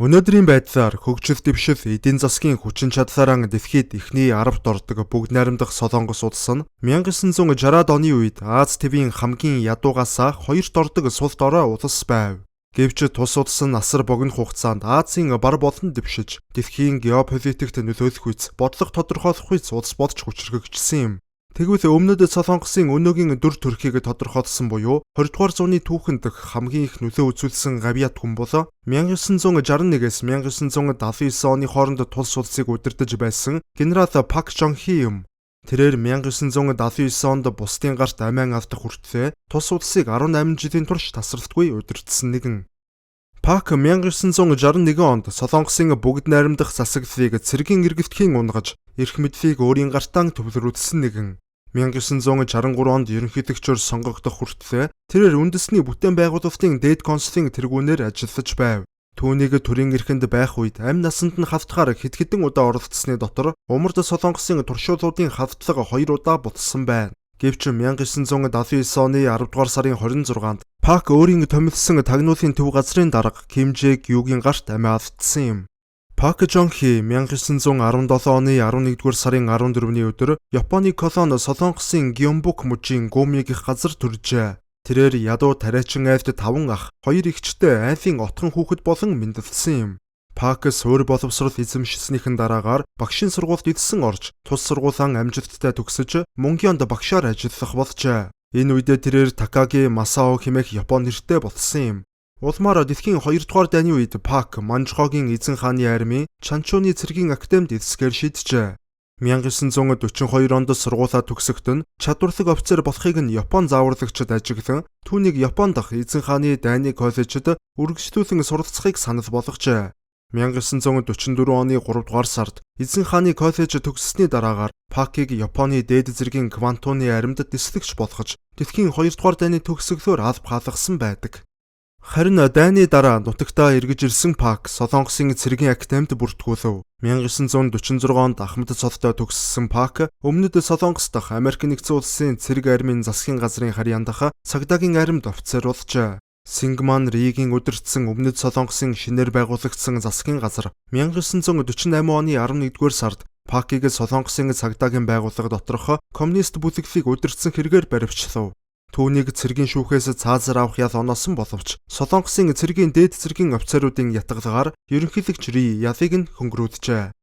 Өнөөдрийн байдлаар хөгжил дэвшил эдийн засгийн хүчин чадлаараа дэлхийд эхний 10-т ордог бүгд найрамдах Солонгос улс нь 1960-ад оны үед Аз твийн хамгийн ядуугасаа 2-т ордог сул дорой улс байв. Гэвч тус улс нь асар богино хугацаанд Азийн бар болон дэвшиж дэлхийн геополитикт нөлөөлөх үйс бодлого тодорхойлох үйс улс болж хүчрхэгжсэн юм. Тэгвэл өмнөд Солонгосын өнөөгийн дүр төрхийг тодорхойлсон буюу 20-р зууны түүхэнд хамгийн их нөлөө үзүүлсэн гавьяат хүн бол 1961-ээс 1979 оны хооронд тулс улсыг удирдах байсан генерал Пак Жон Хе юм. Тэрээр 1979 онд бусдын гарт амиан алдах хүртлээр тус улсыг 18 жилийн турш тасралтгүй удирдсан нэгэн. Пак 1961 онд Солонгосын бүгд найрамдах засаглалыг цэргийн эргэлтхийн унгаж эрх мэдлийг өөрийн гартаа төвлөрүүлсэн нэгэн. 1963 онд ерөнхийлөгчөөр сонгогдох хүртлээр тэрээр үндэсний бүтээн байгуулалтын дээд консулын тэргүүнээр ажиллаж байв. Түүнийг төрийн эрхэнд байх үед амь насанд нь хавтгаар хэд хэдэн удаа оролцсны дотор умард Солонгосын туршуулуудын хавтлага 2 удаа булсан байна. Гэвч 1979 оны 10 дугаар сарын 26-нд Пак өөрийн томилсон тагнуулын төв газрын дарга Ким Жэг Югийн гарт амиа алдсан юм. Пак Жон Хе 1917 оны 11-р сарын 14-ний өдөр Японы колони Солонгосын Гёнбок мужийн Гуми гэх газар төржээ. Тэрээр ядуу тариачин айлд 5 ах, 2 эгчтэй айлын отхон хүүхэд болон мэндэлсэн юм. Пак суурь боловсрол эзэмшснийхэн дараагаар багшийн сургуульд идсэн орж, тус сургуулиан амжилттай төгсөж, Мөнгөнд багшаар ажиллах болжээ. Энэ үед тэрээр Такаги Масао хэмээх Япон нэртэй болсон юм. Улмаар дэлхийн 2 дугаар дайны үед Пак Манчжогийн эзэн хааны армийн Чанчууны цэргийн академид эцэскээр шийджээ. 1942 онд сургуулаа төгсөхт нь чадварлаг офицер болохыг нь Япон зааварлагчид ажиглан түүнийг Японд дах эзэн хааны дайны коллежид үргэлжлүүлэн суралцахыг санал болгожээ. 1944 оны 3 дугаар сард эзэн хааны коллеж төгссөний дараагаар Пакийг Японы дээд зэргийн Квантуны аримд дэслэгч болгож дэлхийн 2 дугаар дайны төгсгөлөөр алба хаалгасан байдаг. Харин дайны дараа нутагтаа эргэж ирсэн Пак Солонгосын цэргийн академид бүртгүүлв. 1946 онд Ахмад цолтой төгссөн Пак өмнөд Солонгос дахь Америк нэгдсэн улсын цэрэг армийн засгийн газрын харьяан дах цагдаагийн аримд офицер болжээ. Сингман Ригийн удирдсан өмнөд Солонгосын шинээр байгуулагдсан засгийн газар 1948 оны 11-р сард Пакийг Солонгосын цагдаагийн байгууллага доторх коммунист бүлэглэлийг удирдсан хэрэгээр баривчлав. Түүнийг цэргийн шүүхээс цаазар авах ял оноосон боловч Солонгосын цэргийн дээд цэргийн офицеруудын ятгалагаар ерөнхийлөгч Ри ялыг нь хөнгөрүүлжээ.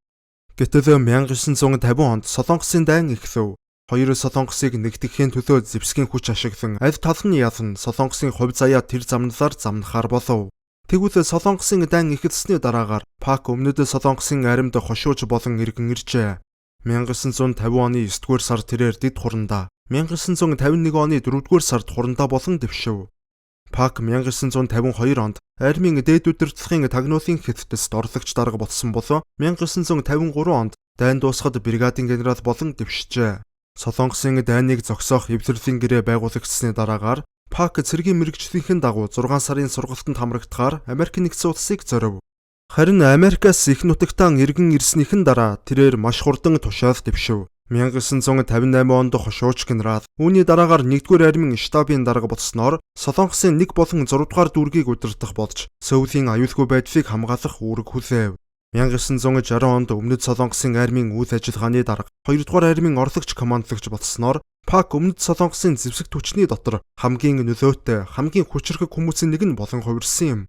Гэтэл 1950 онд Солонгосын дайн эхлэв. Хоёр Солонгосыг нэгтгэхийн төлөө зэвсгийн хүч ашиглан аль талын ялан Солонгосын хувь заяа тэр замналаар замнахаар болов. Тэгвэл Солонгосын дайн эхэлсний дараагаар Пак өмнөд Солонгосын аримд хошууж болон иргэн иржээ. 1950 оны 9-р сар тэрээр дэд хурандаа 1951 оны 4-р сард хурандаа болон дэвшив. Пак 1952 онд армийн дээд удирдлагын тагнуулын хэвтэст орлогч дарга болсон болон 1953 онд дайн дуусахад бригадын генерал болон дэвшжээ. Солонгосын дайныг зогсоох эвлэрлэлийн гэрээ байгуулагдсны дараагаар Пак цэргийн мэргэжлийнхэн дагуу 6 сарын сургалтанд хамрагдахаар Америк нэгдсэн улсыг зорив. Харин Америкаас их нутагтаа иргэн ирснийхэн дараа тэрээр маш хурдан тушаал дэвшив. 1958 онд хошууч генерал үүний дараагаар 1-р армийн штабын дарга болсноор Солонгосын 1 болон 6 дугаар дүүргийг удирдах болж Сөүлийн аюулгүй байдлыг хамгаалах үүрэг хүлээв. 1960 онд өмнөд Солонгосын армийн үйл ажиллагааны дарга 2 дугаар армийн орлогч командлагч болсноор Пак өмнөд Солонгосын зэвсэгт хүчний дотор хамгийн нөлөөтэй, хамгийн хүчрхэг хүмүүсийн нэг нь болон хувирсан юм.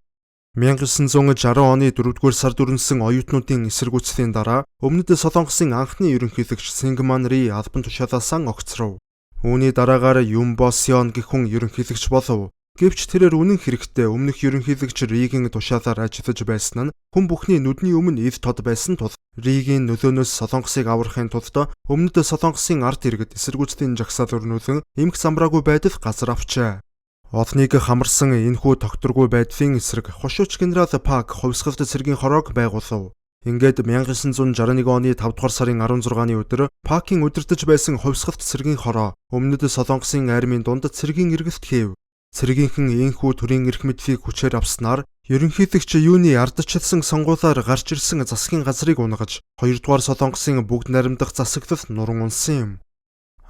1960 оны 4-р сард өрнөсөн оюутнуудын эсэргүүцлийн дараа өмнөд Солонгосын анхны ерөнхийлөгч Сингман Ри албан тушаалаасаа огцров. Үүний дараагаар Юмбо Сён гэх хүн ерөнхийлөгч болов. Гэвч тэрээр үнэн хэрэгтээ өмнөх ерөнхийлөгч Ригийн тушаалаар ажиллаж байсан нь хүн бүхний нүдний өмнө ив тод байсан тул Ригийн нөлөөнөөс Солонгосыг аврахын тулд өмнөд Солонгосын ард иргэд эсэргүүцлийн жагсаал өрнүүлэн эмх замраагүй байдал газар авчээ. Олныг хамарсан энэхүү тогтворгүй байдлын эсрэг хошууч генерал Пак хувьсгалт цэргийн хороог байгуулав. Ингээд 1961 оны 5 дугаар сарын 16-ны өдөр Пакийн удирдах байсан хувьсгалт цэргийн хороо өмнөд Солонгосын армийн дунд цэргийн эргэлт хийв. Цэргийнхэн энэхүү төрийн эрх мэдлийг хүчээр авснаар ерөнхийлөгч юуны ардчилсан сонгуулиар гарч ирсэн засгийн газрыг унгаж 2 дугаар Солонгосын бүгд найрамдах засаглалд нуран унсан юм.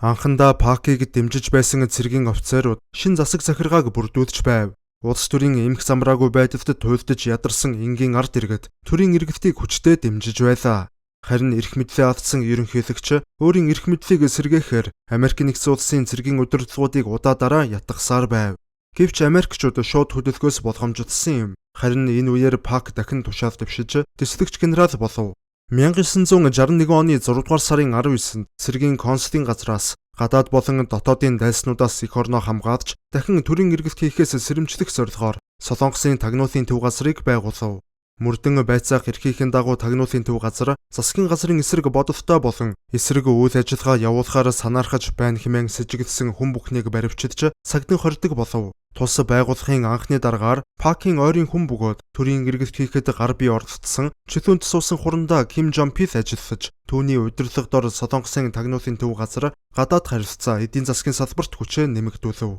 Анхандаа Пакийг дэмжиж байсан цэргийн офицерууд шин засаг захиргааг бүрдүүлж байв. Улс төрийн эмх замраагүй байдалд туйлдж ядарсан энгийн ард иргэд төрийн иргэдийг хүчтэй дэмжиж байлаа. Харин эрх мэдлээ алдсан ерөнхийлөгч өөрийн эрх мэдлийг сэргээхээр Америк нэгдсэн улсын цэргийн удирдлагуудыг удаа дараа ятгахсаар байв. Гэвч Америкчууд шууд хөдөлгөөс болгоомжтсон юм. Харин энэ үеэр Пак дахин тушаал дэвшиж дэслэгч генерал болов. 1961 оны 6 дугаар сарын 19-нд цэргийн консулын газраас гадаад болон дотоодын дайснуудаас эх орноо хамгаалж дахин төрийн эргэлт хийхээс сэрэмжлэх зорилгоор Солонгосын тагнуулын төв газрыг байгуулав. Мөрдөн байцаах эрхийнхэн дагуу тагнуулын төв газар засгийн газрын эсрэг бодолтой болон эсрэг үйл ажиллагаа явуулахаар санаархаж байна хэмээн сэжиглсэн хүн бүхнийг баривчилж сагдан хордог болов. Тус байгуулахын анхны дараагаар Пакийн ойрын хүн бөгөөд төрийн эргэлт хийхэд гар бие оролцсон чөлөөнд суусан хурандаа Ким Жон Пил ажиллаж түүний удирдлага дор Солонгосын тагнуулын төв газар гадаад харилцаа эдийн засгийн салбарт хүчээ нэмэгдүүлв.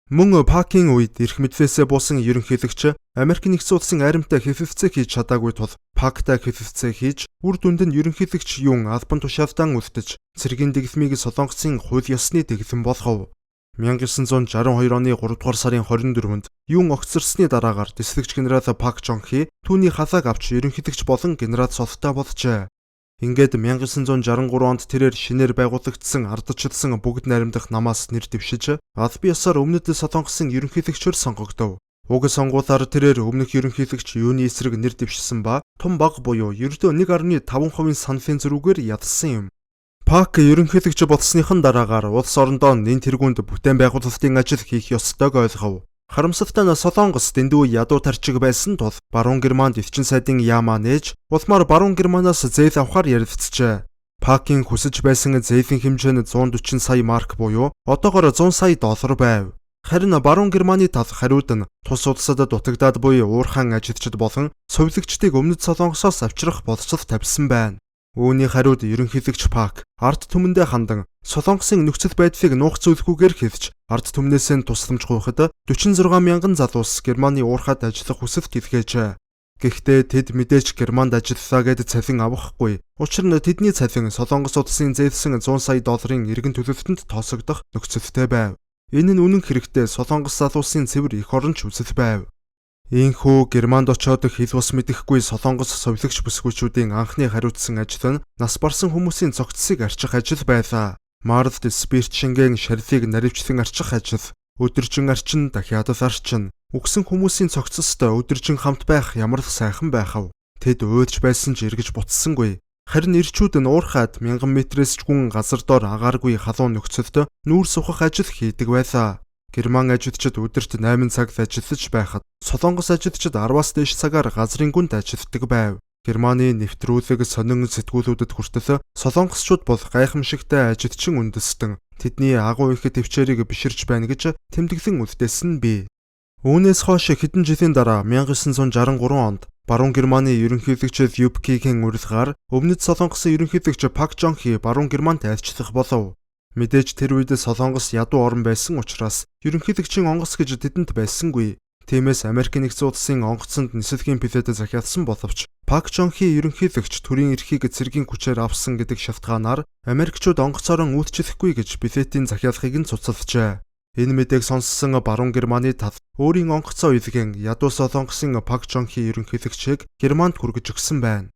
Мөн Пакийн үед эрх мэдлээсээ буусан ерөнхийлөгч Америк нэгдсэн улсын айрамтай хэвлэлцээ хийж чадаагүй тул Пактай хэвлэлцээ хийж үр дүнд нь ерөнхийлөгч Юн албан тушаалтан үлдэж цэргийн дэглэмийг Солонгосын хууль ёсны дэглэм болгов. 1962 оны 3 дугаар сарын 24-нд Юн огцорсны дараагаар дэслэгч генерал Пак Жон Хи түүний халааг авч ерөнхийлөгч болон генерал цолтой болжээ. Ингээд 1963 онд тэрээр шинээр байгуулагдсан ардчилсан бүгд найрамдах намаас нэр дэвшиж аль биесээр өмнөд Солонгосын ерөнхийлөгчөөр сонгогдов. Уг сонгуулиар тэрээр өмнөх ерөнхийлөгч Юуны эсрэг нэр дэвшсэн ба том баг буюу ердөө 1.5% саналын зөрүүгээр ядсан юм. Пак ерөнхийлөгч болсныхан дараагаар улс орондоо нэн тэргуунд бүтээн байгуулалтын ажил хийх ёстойг ойлгов. Харамсалтай нь Солонгос дэндүү ядуу тарчиг байсан тул Баруун Германд элчин сайдын яамаа нээж улмаар Баруун Германаас зээл авахар ярилцжээ. Пакийн хүсэж байсан зээлийн хэмжээ нь 140 сая марк буюу одоогоор 100 сая доллар байв. Харин Баруун Германы тал хариуд нь тус улсад дутагдаад буй уурхайн ажилчид болон совилогчдыг өмнөд Солонгосоос авчрах болцол тавьсан байна. Үүний хариуд ерөнхийлөгч Пак ард түмэндээ хандан Солонгосын нөхцөл байдлыг нуух зүйлгүйгээр хэлж ард түмнээс нь тусламж гуйхад 46 мянган залуус Германы уурхад ажиллах хүсэлт илгээжээ. Гэхдээ тэд мэдээж Германд ажиллаа гэд цалин авахгүй. Учир нь тэдний цалин Солонгос улсын зээлсэн 100 сая долларын эргэн төлөлтөнд тоосогдох нөхцөлтэй байв. Энэ нь үнэн хэрэгтээ Солонгос залуусын цэвэр эх оронч үзэл байв. Ийхүү Германд очоод хэл бус мэдэхгүй Солонгос совилогч бүсгүйчүүдийн анхны хариуцсан ажил нь нас барсан хүмүүсийн цогцсыг арчих ажил байлаа. Марлд Спирт шингэн шарилыг наривчлан арчих ажил. Өдөржин арчин дахиад л арчин. Үгсэн хүмүүсийн цогцстой өдөржин хамт байх ямар л сайхан байхав. Тэд уйлж байсан ч эргэж буцсангүй. Харин ирчүүд нь уурхаад 1000 метрээс ч гүн газар дор агааргүй халуун нөхцөлд нүүр сухах ажил хийдэг байлаа. Герман ажилчид өдөрт 8 цаг ажиллаж байхад Солонгос ажилчид 10-аас дээш цагаар газрын гүнд ажилладаг байв. Германы нэвтрүүлэг сонин сэтгүүлүүдэд хүртэл Солонгосчууд бол гайхамшигтай ажилчин үндэстэн тэдний агуу их төвчээрийг биширч байна гэж тэмдэглэн үлдээсэн бий. Үүнээс хойш хэдэн жилийн дараа 1963 онд Баруун Германы ерөнхийлөгч Юбкигийн урилгаар өмнөд Солонгосын ерөнхийлөгч Пак Жон Хи Баруун Германд айлчлах болов. Мэдээж тэр үед Солонгос ядуу орн байсан учраас ерөнхийлөгчийн онгоц гэж тэдэнд байсангүй. Тиймээс Америк нэгдсэн улсын онгоцонд нисэлгийн пилэт захиалсан боловч Пак Жон Хи ерөнхийлөгч төрийн эрхийг цэргийн хүчээр авсан гэдэг шалтгаанаар Америкчууд онгоцоороо үйлчлэхгүй гэж пилетийн захиалгыг нь цуцалжээ. Энэ мэдээг сонссон Баруун Германы тал өөрийн онгоцоо илгээн ядуу Солонгосын Пак Жон Хи ерөнхийлөгчийг Германд хүргэж өгсөн байна.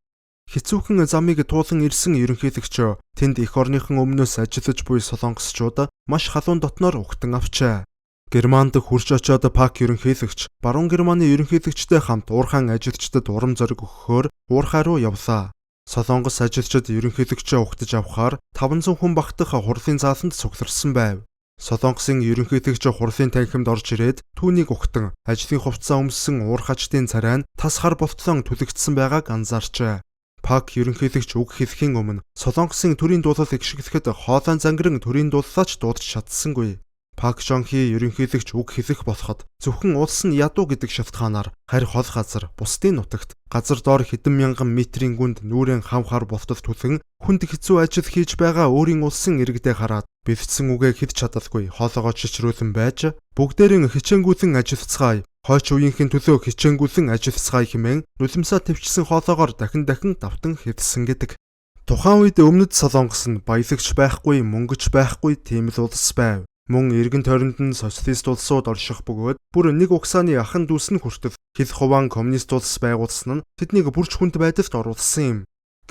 Хэцүүхэн замыг туулан ирсэн ерөнхийлөгч тэнд эх орныхон өмнөөс ажиллаж буй солонгосчууд маш халуун дотноор угтан авчээ. Германд хурж очоод Пак ерөнхийлөгч Баруун Германы ерөнхийлөгчтэй хамт уурхайн ажилчдад урам зориг өгөхөөр уурхай руу явлаа. Солонгос ажилчид ерөнхийлөгчөө угтаж авахаар 500 хүн багтах хурлын зааланд цугларсан байв. Солонгосын ерөнхийлөгч хурлын танхимд орж ирээд түүнийг угтан ажлын хувцас өмссөн уурхачдын царай нь тас хар болтлон түлэгдсэн байгааг анзаарчээ. Пак ерөнхийлөгч үг хэлэхийн өмнө Солонгосын төрийн дуулал игшиглэхэд хоолой зангиран төрийн дуулаач дуудаж чадсангүй. Пак Жон Хи ерөнхийлөгч үг хэлэх болоход зөвхөн улс нь ядуу гэдэг шалтгаанаар харь хол газар бусдын нутагт газар доор хэдэн мянган метрийн гүнд нүүрэн хав хар болтол түлхэн хүнд хэцүү ажил хийж байгаа өөрийн улсын иргэдээ хараад бэлдсэн үгээ хэлж чадалгүй хоолойгоо чичрүүлэн байж бүгдээрэн хичээнгүйлэн ажиллацгаая. Хойч үеийнхэн төлөө хичээнгүйлэн ажиллацгаая хэмээн нулимсаа төвчсөн хоолойгоор дахин давтан хэлсэн гэдэг. Тухайн үед өмнөд Солонгос нь баялагч байхгүй, мөнгөч байхгүй тийм л улс байв. Мөн эргэн тойронд нь социалист улсууд орших бөгөөд бүр нэг угсааны ахын дүүс нь хүртэл хэд хуваан коммунист улс байгуулсан нь тэднийг бүрч хүнд байдалд оруулсан юм.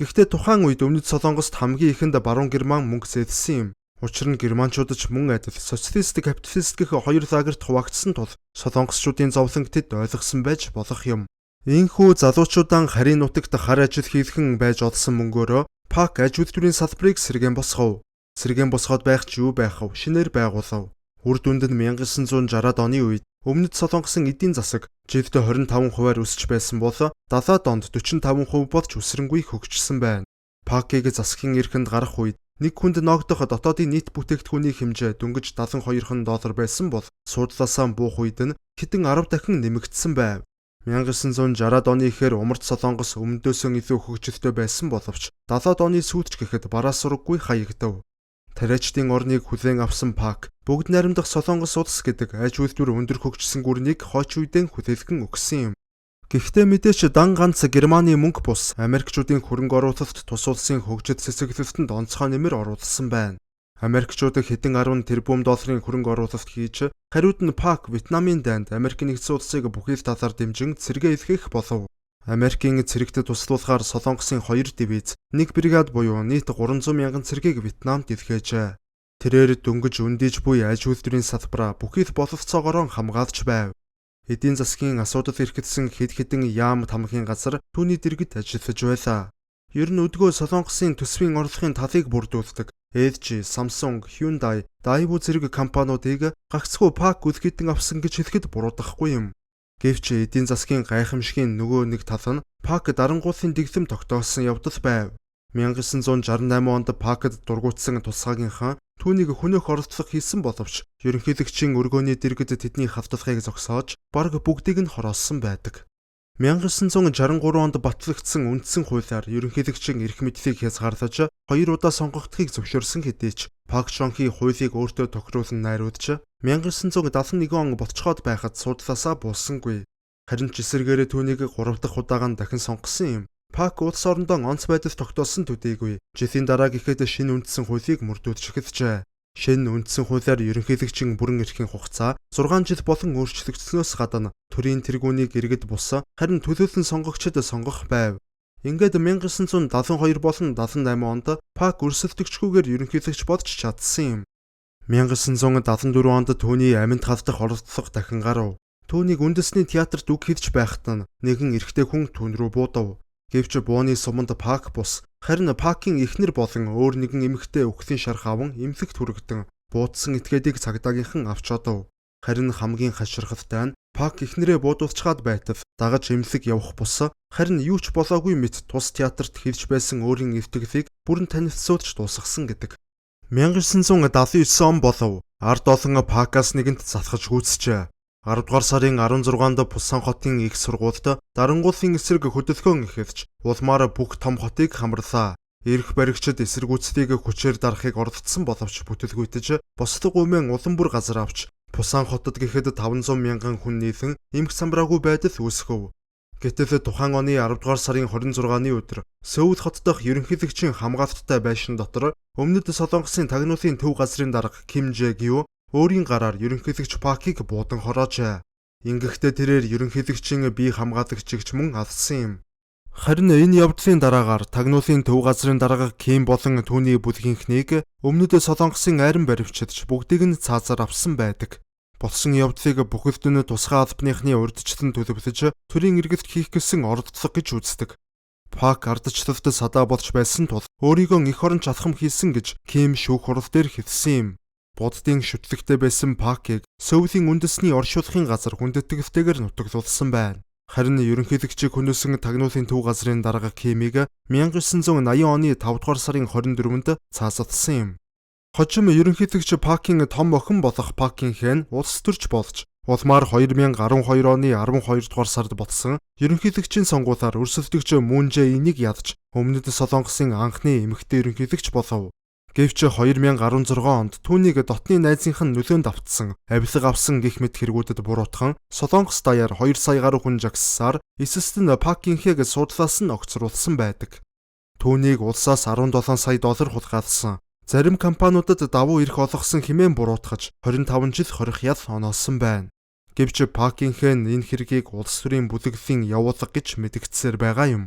Гэхдээ тухайн үед Өмнөд Солонгост хамгийн ихэнд баруун Герман мөнгө зээлсэн юм. Учир нь германчууд ч мөн адил социалист капиталист гэх хоёр лагерт хуваагдсан тул солонгосчуудын зовлон тэд ойлгосон байж болох юм. Ийхүү залуучуудаа харийн нутагт хар ажил хийлгэн байж олсон мөнгөөрөө Пак аж үйлдвэрийн салбарыг сэргээн босгов. Сэргээн босгоод байх ч юу байх вэ? Шинээр байгуулав. Үр дүнд нь 1960-ад оны үед Өмнөд Солонгосын эдийн засаг жилдээ 25% өсч байсан бол 70-ад онд 45% болж өсрөнгүй хөгжсөн байна. Пакийг засгийн эрхэнд гарах үед нэг хүнд ногдох дотоодын нийт бүтээгдэхүүний хэмжээ дөнгөж $72 байсан бол суудлаасаа буух үед нь хэдэн 10 дахин нэмэгдсэн байв. 1960-ад оны ихээр Умард Солонгос өмнөдөөсөө илүү хөгжилтэй байсан боловч 70-ад оны сүүлч гэхэд бараа сураггүй хаягдав. Тариачдын орныг хүлээн авсан Пак бүгд найрамдах Солонгос улс гэдэг аж үйлдвэр өндөр хөгжсөн гүрнийг хойч үедээ хүлээлгэн өгсөн юм. Гэхдээ мэдээч дан ганц Германы мөнгө бус Америкчуудын хөрөнгө оруулалт тус улсын хөгжил цэцэглэлтэнд онцгой нэмэр оруулсан байна. Америкчууд хэдэн 10 тэрбум долларын хөрөнгө оруулалт хийж хариуд нь Пак Вьетнамын дайнд Америк нэгдсэн улсыг бүхий л талаар дэмжин цэргээ илгээх болов. Америкийн цэрэгт туслуулахаар Солонгосын 2 дивиз, 1 бригад буюу нийт 300 мянган цэргийг Вьетнамд илгээжээ. Тэрээр дөнгөж өндийж буй аж үйлдвэрийн салбараа бүхий л боловцоогоор хамгаалж байв. Эдийн засгийн асуудал эрхэлсэн хэд хэдэн яам тамхын газар түүний дэргэд ажиллаж байлаа. Ер нь өдгөө Солонгосын төсвийн орлогын талыг бүрдүүлдэг LG, Samsung, Hyundai, Daewoo зэрэг компаниудыг гагцхүү Пак үлгэдэн авсан гэж хэлэхэд буруудахгүй юм. Гэвч эдийн засгийн гайхамшигын нөгөө нэг тал нь Пак дарангуулын дэглэм тогтоосон явдал байв. 1968 онд Пакд дургуутсан тусгаагийнхан түүнийг хөнөөх оролдлого хийсэн боловч ерөнхийлөгчийн өргөөний дэргэд тэдний хавтлагыг зогсоож бараг бүгдийг нь хороолсон байдаг. 1963 онд батлагдсан үндсэн хуулиар ерөнхийлөгчийн эрх мэдлийг хязгаарлаж 2 удаа сонгогдохыг зөвшөөрсөн хэдий ч Пак Чонхи хуулийг өөртөө тохируулан найруулж 1971 он болцоход байхад судлаасаа бууссангүй. Харин ч эсэргээрээ түүнийг 3 дахь удаагаан дахин сонгосон юм. Пак улс орондоо онц байдал тогтоосон төдийгүй жилийн дараа гэхэд шинэ үндсэн хуулийг мөрдүүлж эхэлжээ. Шинэ үндсэн хуулиар ерөнхийлөгчийн бүрэн эрхийн хугацаа 6 жил болон өөрчлөгдснөөс гадна төрийн тэргүүнийг иргэд бус харин төлөөлөн сонгогчид сонгох байв. Ингээд 1972 болон 78 онд Пак өрсөлдөгчгүйгээр ерөнхийлөгч болж чадсан юм. 1974 онд түүний аминд халдах оролдлого дахин гарав. Түүнийг үндэсний театрт үг хэлж байхад нь нэгэн эрэгтэй хүн түүн рүү буудав. Гэвч бууны суманд Пак бус харин Пакийн эхнэр болон өөр нэгэн эмэгтэй үхлийн шарх аван эмнэлэгт хүрэгдэн буудсан этгээдийг цагдаагийнхан авч одов. Харин хамгийн хаширхалтай нь Пак эхнэрээ буудуулчаад байтал дагаж эмнэлэг явах бус харин юу ч болоогүй мэт тус театрт хэлж байсан өөрийн эвтгэлийг бүрэн танилцуулж дуусгасан гэдэг. 1979 он болов. Ард олон Пакаас нэгэнт залхаж гүйцэжээ. 10 дугаар сарын 16-нд Пусан хотын их сургуульд дарангуулын эсрэг хөдөлгөөн эхэлж улмаар бүх том хотыг хамрлаа. Ирэх баригчид эсэргүүцлийг хүчээр дарахыг оролдсон боловч бүтэлгүйтэж бослог умэн улам бүр газар авч Пусан хотод гэхэд 500 мянган хүн нийлэн эмх самбраагүй байдал үүсгэв. Гэтэл тухайн оны 10 дугаар сарын 26-ны өдөр Сөүл хот дахь ерөнхийлөгчийн хамгаалттай байшин дотор Өмнөд Солонгосын тагнуулын төв газрын дарга Ким Жэ-гю өөрийн гараар ерөнхийлөгч Пакийг буудан хороожээ. Ингэхдээ тэрээр ерөнхийлөгчийн бие хамгаалагчийг мөн алсан юм. Харин энэ явдлын дараагаар тагнуулын төв газрын дарга Ким болон түүний бүлгийнхнийг Өмнөд Солонгосын айран баривчилж бүгдийг нь цаазаар авсан байдаг. Болсон явдлыг бүхэлд нь тусгай албаныхны урьдчилан төлөвлөж төрийн иргэдт хийх гэсэн оролдлого гэж үздэг. Пак ардчлалд садаа болж байсан тул өөрийгөө эх оронч алхам хийсэн гэж Ким шүүх хурал дээр хэлсэн юм. Боддын шүтлэгтэй байсан Пакийг Сөүлийн үндэсний оршуулгын газар хүндэтгэлтэйгээр нутаглуулсан байна. Харин ерөнхийлөгчийг хөнөөсөн тагнуулын төв газрын дарга Кимийг 1980 оны 5 дугаар сарын 24-нд цаасалсан юм. Хожим ерөнхийлөгч Пакийн том охин болох Пакийн хэн улс төрч болж улмаар 2012 оны 12 дугаар сард болсон ерөнхийлөгчийн сонгуулиар өрсөлдөгч Мун Жэ-инийг ядж Өмнөд Солонгосын анхны эмэгтэй ерөнхийлөгч болов. Гэвч 2016 онд түүнийг дотны найзынх нь нөлөөнд автсан, авилга авсан гэх мэт хэрэгүүдэд буруутхан Солонгос даяар 2 сая гаруй хүн жагссаар эсэст нь Пакийнхыг суудлаас нь огцруулсан байдаг. Түүнийг улсаас $17 сая хулгайлсан. Зарим компаниудад давуу эрх олгосон хэмээн буруутгаж 25 жил хорих ял оноолсон байна. Гэвч Пак Гин-хэ энэ хэргийг улс төрийн бүлэглэлийн явуулга гэж мэдэгдсээр байгаа юм.